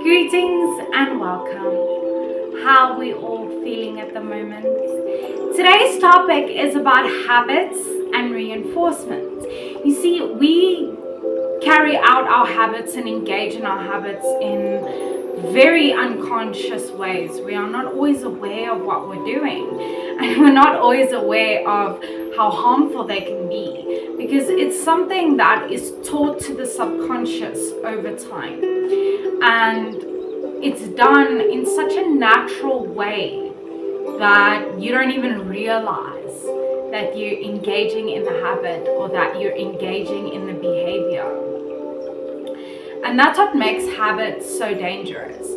Greetings and welcome. How are we all feeling at the moment? Today's topic is about habits and reinforcement. You see, we carry out our habits and engage in our habits in very unconscious ways. We are not always aware of what we're doing, and we're not always aware of how harmful they can be, because it's something that is taught to the subconscious over time, and it's done in such a natural way that you don't even realize that you're engaging in the habit or that you're engaging in the behavior. And that's what makes habits so dangerous,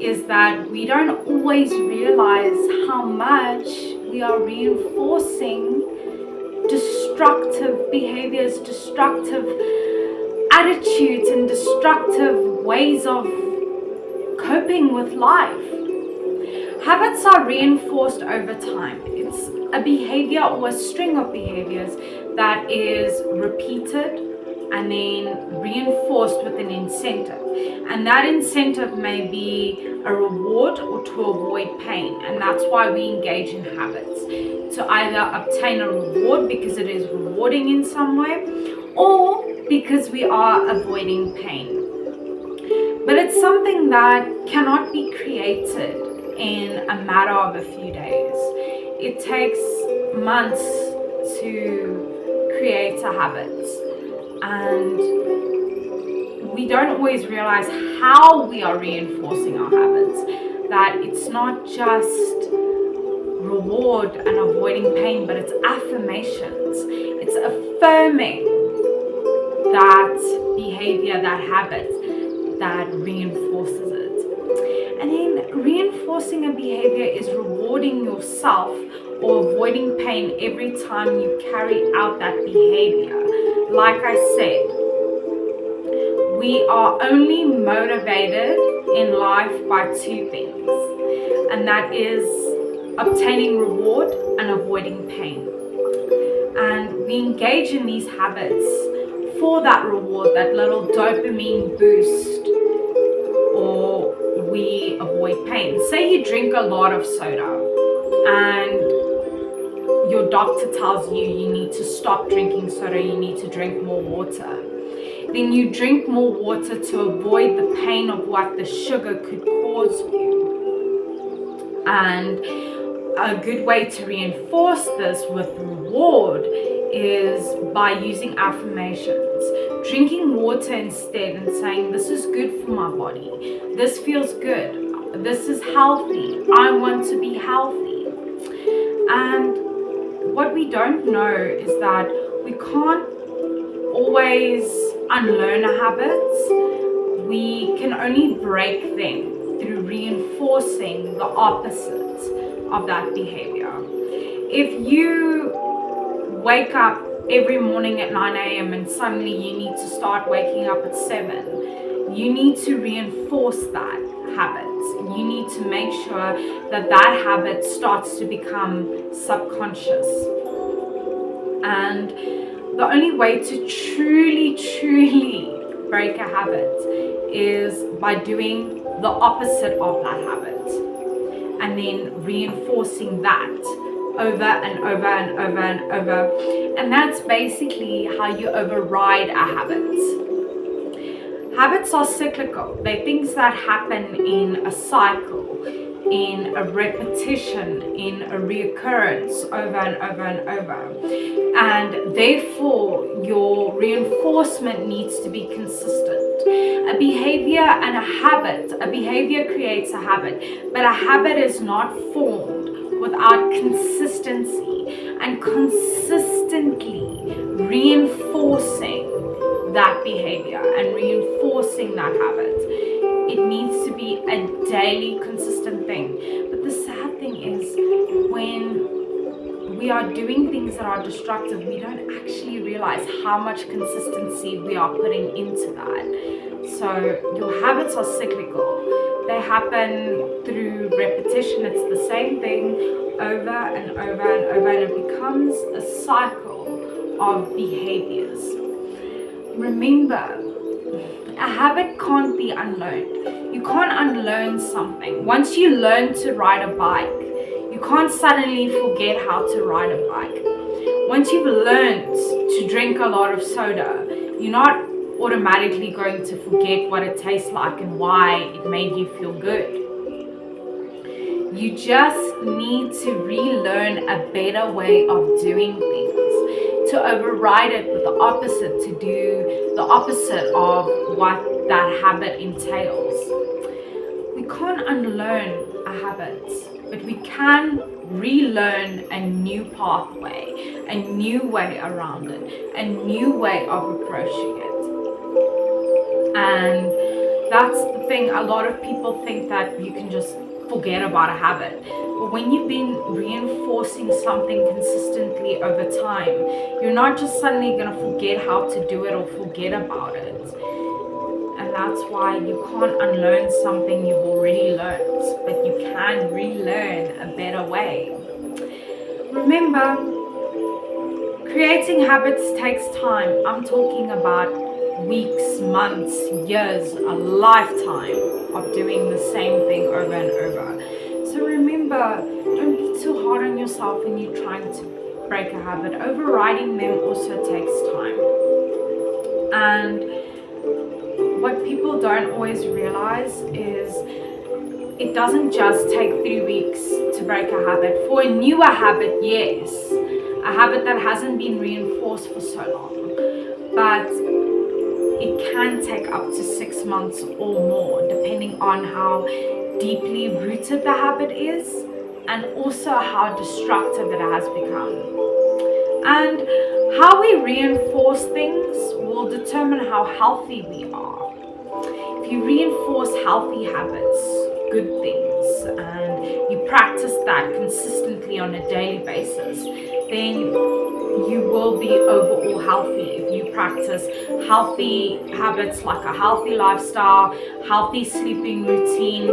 is that we don't always realize how much we are reinforcing destructive behaviors, destructive attitudes, and destructive ways of coping with life. Habits are reinforced over time. It's a behavior or a string of behaviors that is repeated and then reinforced with an incentive. And that incentive may be a reward or to avoid pain. And that's why we engage in habits, to either obtain a reward because it is rewarding in some way, or because we are avoiding pain. But it's something that cannot be created in a matter of a few days. It takes months to create a habit, and we don't always realize how we are reinforcing our habits, that it's not just reward and avoiding pain, but it's affirmations. It's affirming that behavior, that habit, that reinforces it. And then reinforcing a behavior is rewarding yourself or avoiding pain every time you carry out that behavior. Like I said, we are only motivated in life by two things, and that is obtaining reward and avoiding pain. And we engage in these habits for that reward, that little dopamine boost, or we avoid pain. Say you drink a lot of soda and your doctor tells you need to stop drinking soda, you need to drink more water. Then you drink more water to avoid the pain of what the sugar could cause you. And a good way to reinforce this with reward is by using affirmations. Drinking water instead and saying, this is good for my body, this feels good, this is healthy, I want to be healthy. And what we don't know is that we can't always unlearn habits. We can only break them through reinforcing the opposite of that behavior. If you wake up every morning at 9 a.m. and suddenly you need to start waking up at 7, you need to reinforce that habit. You need to make sure that that habit starts to become subconscious. And the only way to truly break a habit is by doing the opposite of that habit, and then reinforcing that over and over and over and over. And that's basically how you override a habit. Habits are cyclical. They're things that happen in a cycle, in a repetition, in a reoccurrence over and over and over. And therefore, your reinforcement needs to be consistent. A behavior and a habit, a behavior creates a habit, but a habit is not formed without consistency and consistently reinforcing that behavior and reinforcing that habit. It needs to be a daily consistent thing. But the sad thing is, when we are doing things that are destructive, we don't actually realize how much consistency we are putting into that. So your habits are cyclical. They happen through repetition. It's the same thing over and over and over, and it becomes a cycle of behaviors. Remember, a habit can't be unlearned. You can't unlearn something. Once you learn to ride a bike, you can't suddenly forget how to ride a bike. Once you've learned to drink a lot of soda, you're not automatically going to forget what it tastes like and why it made you feel good. You just need to relearn a better way of doing things, to override it with the opposite, to do the opposite of what that habit entails. We can't unlearn a habit, but we can relearn a new pathway, a new way around it, a new way of approaching it. And that's the thing, a lot of people think that you can just forget about a habit. But when you've been reinforcing something consistently over time, you're not just suddenly going to forget how to do it or forget about it. And that's why you can't unlearn something you've already learned, but you can relearn a better way. Remember, creating habits takes time. I'm talking about weeks, months, years, a lifetime of doing the same thing over and over. So remember, don't be too hard on yourself when you're trying to break a habit. Overriding them also takes time. And what people don't always realize is it doesn't just take 3 weeks to break a habit. For a newer habit, yes, a habit that hasn't been reinforced for so long, but it can take up to 6 months or more, depending on how deeply rooted the habit is and also how destructive it has become. And how we reinforce things will determine how healthy we are. If you reinforce healthy habits, good things, and you practice that consistently on a daily basis, then you will be overall healthy. If you practice healthy habits like a healthy lifestyle, healthy sleeping routine,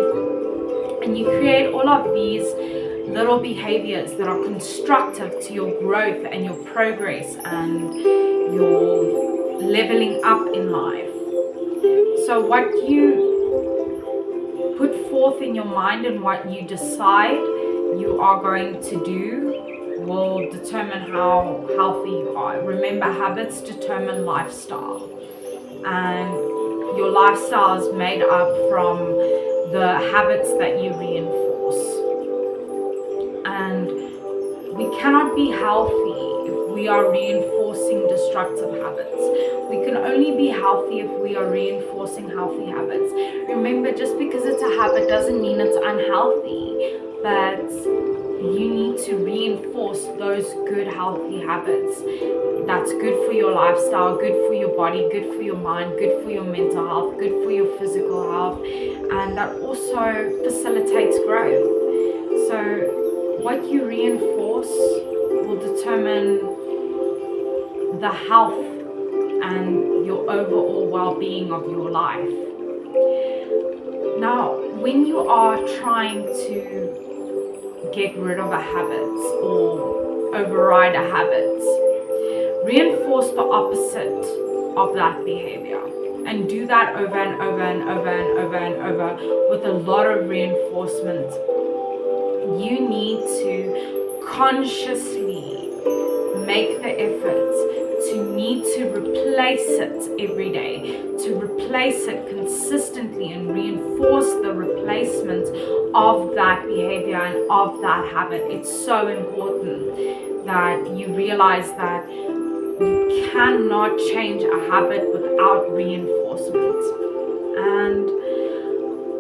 and you create all of these little behaviors that are constructive to your growth and your progress and your leveling up in life. So what you put forth in your mind and what you decide you are going to do will determine how healthy you are. Remember, habits determine lifestyle, and your lifestyle is made up from the habits that you reinforce. And we cannot be healthy if we are reinforcing destructive habits. We can only be healthy if we are reinforcing healthy habits. Remember, just because it's a habit doesn't mean it's unhealthy, but you need to reinforce those good healthy habits. That's good for your lifestyle, good for your body, good for your mind, good for your mental health, good for your physical health, and that also facilitates growth. So what you reinforce will determine the health and your overall well-being of your life. Now, when you are trying to get rid of a habit or override a habit, reinforce the opposite of that behavior, and do that over and over and over and over and over with a lot of reinforcement. You need to consciously make the effort to need to replace it every day, to replace it consistently and reinforce the replacement of that behavior and of that habit. It's so important that you realize that you cannot change a habit without reinforcement. And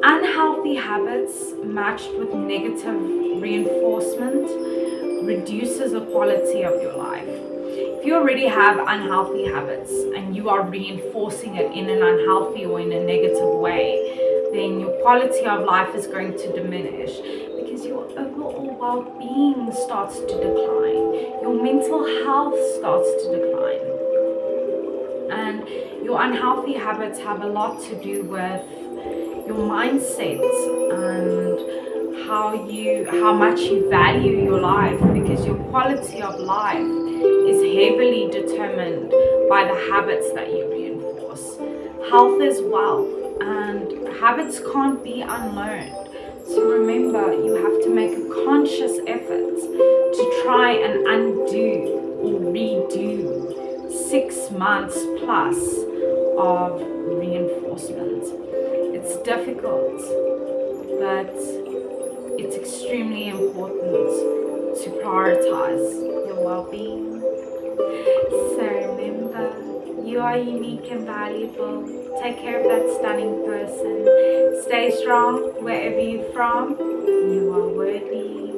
unhealthy habits matched with negative reinforcement reduces the quality of your life. If you already have unhealthy habits and you are reinforcing it in an unhealthy or in a negative way, then your quality of life is going to diminish because your overall well-being starts to decline. Your mental health starts to decline. And your unhealthy habits have a lot to do with your mindset and how much you value your life, because your quality of life is heavily determined by the habits that you reinforce. Health is wealth, and Habits can't be unlearned. So remember, you have to make a conscious effort to try and undo or redo 6 months plus of reinforcement. It's difficult, but it's extremely important to prioritize your well-being. So remember, you are unique and valuable. Take care of that stunning person. Stay strong wherever you're from. You are worthy.